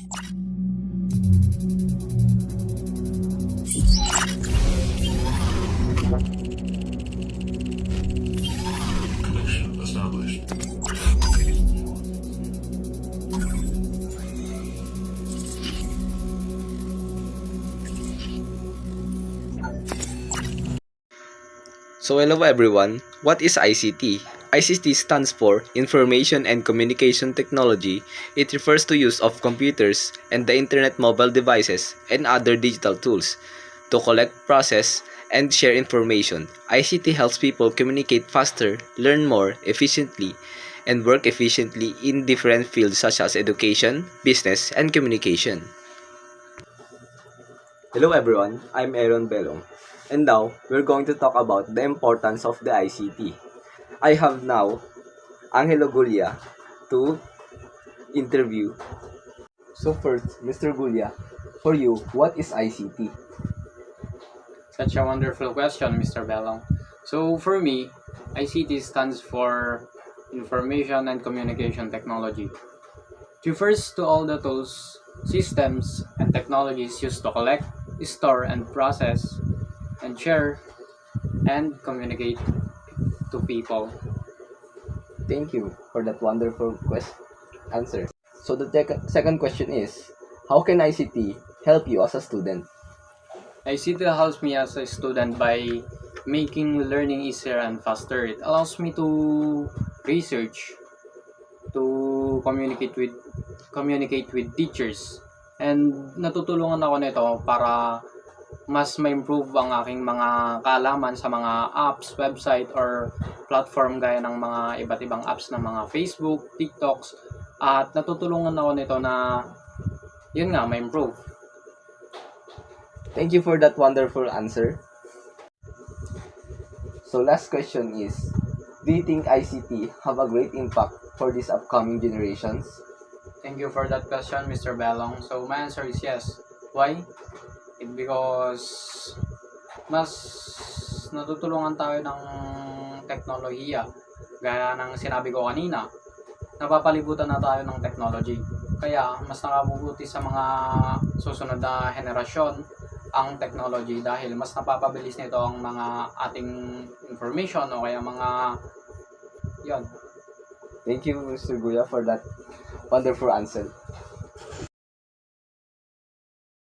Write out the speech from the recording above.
Connection established. So hello everyone, what is ICT? ICT stands for Information and Communication Technology. It refers to use of computers and the internet mobile devices and other digital tools to collect, process, and share information. ICT helps people communicate faster, learn more efficiently, and work efficiently in different fields such as education, business, and communication. Hello everyone, I'm Aaron Belong. And now, we're going to talk about the importance of the ICT. I have now Angelo Gulia to interview. So first, Mr. Gulia, for you, what is ICT? Such a wonderful question, Mr. Belong. So for me, ICT stands for Information and Communication Technology. It refers to all the tools, systems, and technologies used to collect, store, and process, and share, and communicate to people. Thank you for that wonderful answer. So the second question is, how can ICT help you as a student? ICT helps me as a student by making learning easier and faster. It allows me to research, to communicate with teachers, and natutulungan ako nito para mas ma-improve ang aking mga kaalaman sa mga apps, website, or platform gaya ng mga iba't ibang apps ng mga Facebook, TikToks, at natutulungan ako nito na yun nga, ma-improve. Thank you for that wonderful answer. So last question is, do you think ICT have a great impact for these upcoming generations? Thank you for that question, Mr. Belong. So my answer is yes. Why? Because mas natutulungan tayo ng teknolohiya. Gaya ng sinabi ko kanina, napapalibutan na tayo ng technology. Kaya mas nakabubuti sa mga susunod na henerasyon ang technology dahil mas napapabilis nito ang mga ating information o kaya mga yon. Thank you, Mr. Guya, for that wonderful answer.